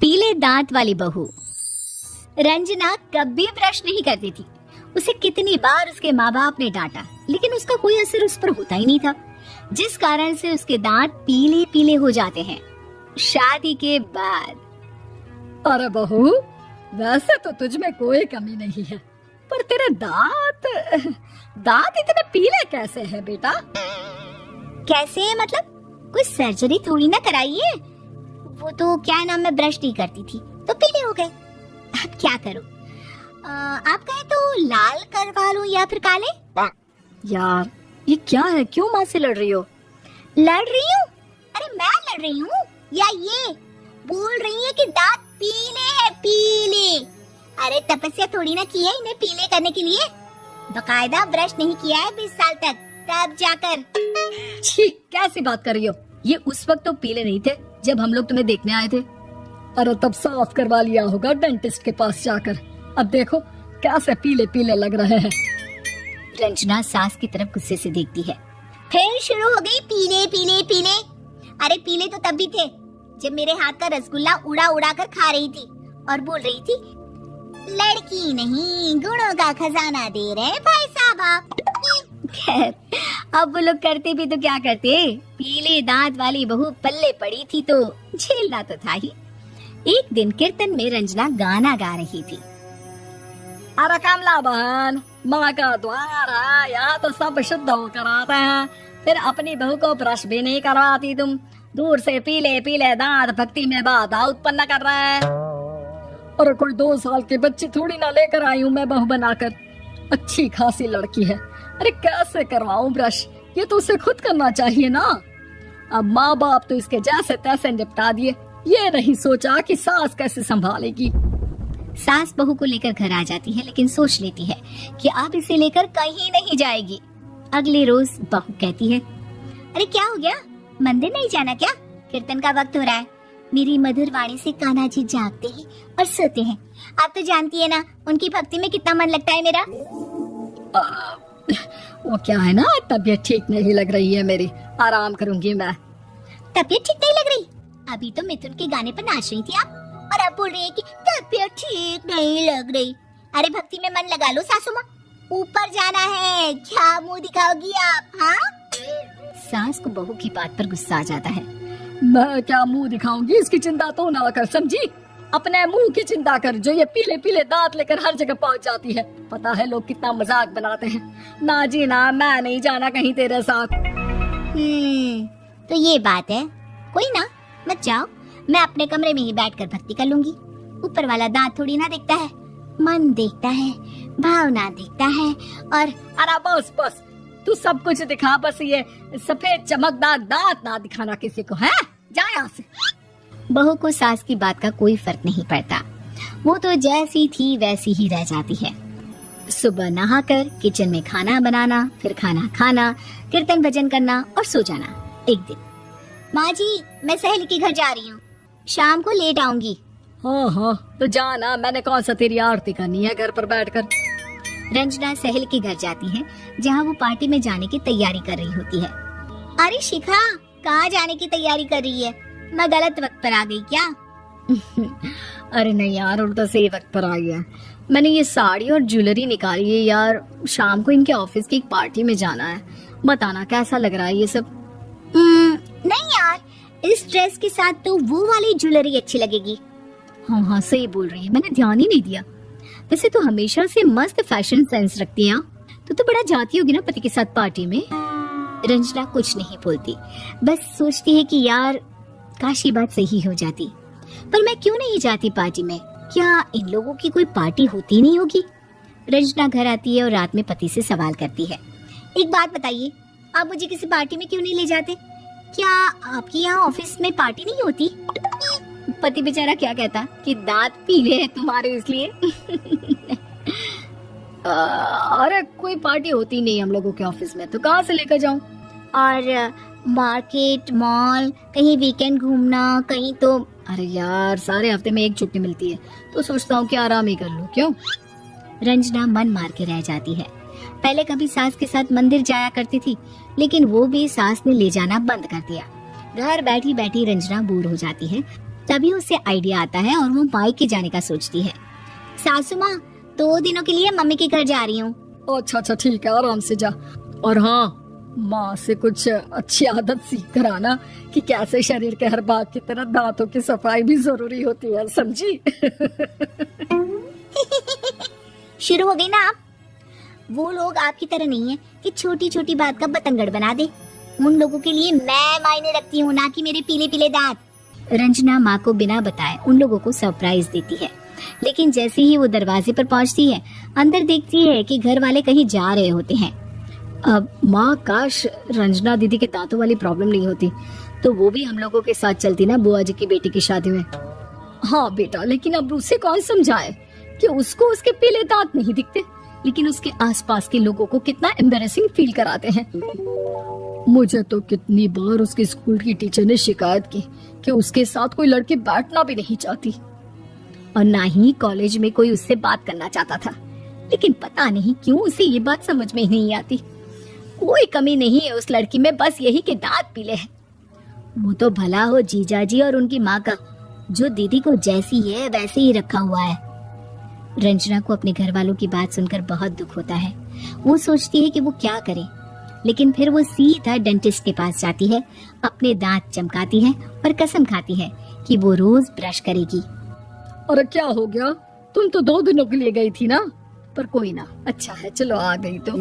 पीले दांत वाली बहू। रंजना कभी ब्रश नहीं करती थी। उसे कितनी बार उसके माँ बाप ने डांटा, लेकिन उसका कोई असर उस पर होता ही नहीं था, जिस कारण से उसके दांत पीले पीले हो जाते हैं। शादी के बाद। अरे बहू, वैसे तो तुझ में कोई कमी नहीं है, पर तेरे दांत इतने पीले कैसे हैं बेटा? कैसे मतलब? कोई सर्जरी थोड़ी ना कराई है। वो तो क्या नाम, मैं ब्रश नहीं करती थी तो पीले हो गए। अब क्या करूं? आप कहें तो लाल करवा लूं या फिर काले? यार ये क्या है, क्यों माँ से लड़ रही हो? लड़ रही हूँ? अरे मैं लड़ रही हूँ या ये बोल रही है कि दांत पीले हैं, पीले। अरे तपस्या थोड़ी ना की है इन्हें पीले करने के लिए। बकायदा ब्रश नहीं किया है 20 साल तक, तब जाकर। छी, कैसी बात कर रही हो? ये उस वक्त तो पीले नहीं थे जब हम लोग तुम्हें देखने आए थे। अरे तब साफ करवा लिया होगा डेंटिस्ट के पास जाकर। अब देखो कैसे पीले पीले लग रहे हैं। रंजना सास की तरफ गुस्से से देखती है। फिर शुरू हो गई पीले पीले पीले। अरे पीले तो तब भी थे जब मेरे हाथ का रसगुल्ला उड़ा उड़ा कर खा रही थी और बोल रही थी, लड़की नहीं गुणों का खजाना दे रहे भाई साहब आप। खैर, अब वो लोग करते भी तो क्या करते, पीले दांत वाली बहू पल्ले पड़ी थी तो झेलना तो था ही। एक दिन कीर्तन में रंजना गाना गा रही थी। अरे कमला बहन, माँ का द्वार है, यहाँ तो सब शुद्ध होकर आते हैं, फिर अपनी बहू को ब्रश भी नहीं करवाती तुम। दूर से पीले पीले दांत भक्ति में बाधा उत्पन्न कर रहे हैं। अरे कोई 2 साल के बच्चे थोड़ी ना लेकर आई हूँ मैं बहू बनाकर। अच्छी खासी लड़की है, अरे कैसे करवाऊं ब्रश? ये तो उसे खुद करना चाहिए ना। अब माँ बाप तो इसके जैसे तैसे निपटा दिए, ये नहीं सोचा कि सास कैसे संभालेगी। सास बहू को लेकर घर आ जाती है, लेकिन सोच लेती है कि अब इसे लेकर कहीं नहीं जाएगी। अगले रोज बहू कहती है, अरे क्या हो गया, मंदिर नहीं जाना क्या? कीर्तन का वक्त हो रहा है। मेरी मधुर वाणी से कान्हा जी जागते हैं और सोते हैं। आप तो जानती है ना उनकी भक्ति में कितना मन लगता है मेरा। वो क्या है ना, तबीयत ठीक नहीं लग रही है मेरी, आराम करूंगी मैं। तबीयत ठीक नहीं लग रही? अभी तो मिथुन के गाने पर नाच रही थी आप, और अब बोल रही है कि तबीयत ठीक नहीं लग रही। अरे भक्ति में मन लगा लो सासू माँ, ऊपर जाना है, क्या मुंह दिखाओगी आप? हाँ? सास को बहू की बात पर गुस्सा आ जाता है। मैं क्या मुंह दिखाऊंगी, इसकी चिंता तो ना कर, समझी? अपने मुंह की चिंता कर, जो ये पीले पीले दांत लेकर हर जगह पहुंच जाती है। पता है लोग कितना मजाक बनाते हैं। ना जी ना, मैं नहीं जाना कहीं तेरे साथ। तो ये बात है, कोई ना, मत जाओ, मैं अपने कमरे में ही बैठकर भक्ति कर लूंगी। ऊपर वाला दांत थोड़ी ना देखता है, मन देखता है, भावना देखता है। और अरे बस बस, तू सब कुछ दिखा, बस ये सफेद चमकदार दांत ना दिखाना किसी को, है? जा यहाँ से। बहू को सास की बात का कोई फर्क नहीं पड़ता, वो तो जैसी थी वैसी ही रह जाती है। सुबह नहाकर किचन में खाना बनाना, फिर खाना खाना, कीर्तन भजन करना और सो जाना। एक दिन, माँ जी मैं सहेली के घर जा रही हूँ, शाम को लेट आऊंगी। हाँ हाँ तो जाना, मैंने कौन सा तेरी आरती करनी है घर पर बैठकर। रंजना सहेली के घर जाती है, जहाँ वो पार्टी में जाने की तैयारी कर रही होती है। अरे शिखा, कहाँ जाने की तैयारी कर रही है? मैं गलत वक्त पर आ गई क्या? अरे नहीं यार, उल्टा सही वक्त पर आई है। मैंने ये साड़ी और ज्वेलरी निकाली है यार, शाम को इनके ऑफिस की एक पार्टी में जाना है। बताना कैसा लग रहा है ये सब? नहीं यार, इस ड्रेस के साथ तो वो वाली ज्वेलरी अच्छी लगेगी। हाँ हाँ सही बोल रही है, मैंने ध्यान ही नहीं दिया। वैसे तो हमेशा से मस्त फैशन सेंस रखती है। तो बड़ा जाती होगी ना पति के साथ पार्टी में। रंजना कुछ नहीं बोलती, बस सोचती है कि यार काश ये बात सही हो जाती, पर मैं क्यों नहीं जाती पार्टी में? क्या इन लोगों की कोई पार्टी होती नहीं होगी? रंजना घर आती है और रात में पति से सवाल करती है, एक बात बताइए, आप मुझे किसी पार्टी में क्यों नहीं ले जाते? क्या आपके यहाँ ऑफिस में पार्टी नहीं होती? पति बेचारा क्या कहता कि दांत पीले हैं तुम्हारे इसलिए। अरे कोई पार्टी होती नहीं हम लोगों के ऑफिस में, तो कहाँ से लेकर जाऊं? और मार्केट, मॉल, कहीं वीकेंड घूमना, कहीं तो। अरे यार सारे हफ्ते में एक छुट्टी मिलती है, तो सोचता हूँ कि आराम ही कर लूं। क्यों? रंजना मन मार के रह जाती है। पहले कभी सास के साथ मंदिर जाया करती थी, लेकिन वो भी सास ने ले जाना बंद कर दिया। घर बैठी बैठी रंजना बोर हो जाती है तभी उसे आइडिया आता है और वो मायके जाने का सोचती है। सासू माँ, 2 दिनों के लिए मम्मी के घर जा रही हूँ। अच्छा अच्छा ठीक है, आराम से जा। और हाँ, माँ से कुछ अच्छी आदत सीख कर आना कि कैसे शरीर के हर भाग की तरह दांतों की सफाई भी जरूरी होती है, समझी? शुरू हो गई ना आप। वो लोग आपकी तरह नहीं है कि छोटी छोटी बात का बतंगड़ बना दे। उन लोगों के लिए मैं मायने रखती हूँ, ना कि मेरे पीले पीले दांत। रंजना माँ को बिना बताए उन लोगों को सरप्राइज देती है, लेकिन जैसे ही वो दरवाजे पर पहुंचती है, अंदर देखती है कि घर वाले कहीं जा रहे होते हैं। अब माँ, काश रंजना दीदी के दांतों वाली प्रॉब्लम नहीं होती तो वो भी हम लोगों के साथ चलती ना बुआ जी की बेटी की शादी में। हाँ बेटा, लेकिन अब उसे कौन समझाए कि उसको उसके पीले दांत नहीं दिखते, लेकिन उसके आसपास के लोगों को कितना एम्बैरेसिंग फील कराते हैं। मुझे तो कितनी बार उसके स्कूल की टीचर ने शिकायत की कि उसके साथ कोई लड़की बैठना भी नहीं चाहती, और ना ही कॉलेज में कोई उससे बात करना चाहता था। लेकिन पता नहीं क्यों उसे ये बात समझ में ही नहीं आती। कोई कमी नहीं है उस लड़की में, बस यही कि दांत पीले हैं। वो तो भला हो जीजाजी और उनकी माँ का, जो दीदी को जैसी है वैसे ही रखा हुआ है। रंजना को अपने घर वालों की बात सुनकर बहुत दुख होता है। वो सोचती है कि वो क्या करे, लेकिन फिर वो सीधा डेंटिस्ट के पास जाती है, अपने दांत चमकाती है और कसम खाती है कि वो रोज ब्रश करेगी। और क्या हो गया, तुम तो 2 दिनों के लिए गई थी ना, पर कोई ना, अच्छा है, चलो आ गई तो।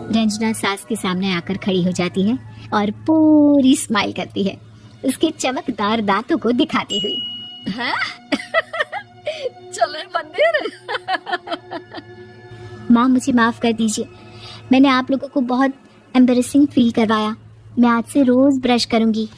रंजना सास के सामने आकर खड़ी हो जाती है और पूरी स्माइल करती है, उसके चमकदार दांतों को दिखाती हुई। हैं? चले मंदिर। माँ, मुझे माफ कर दीजिए, मैंने आप लोगों को बहुत एम्बैरेसिंग फील करवाया। मैं आज से रोज ब्रश करूंगी।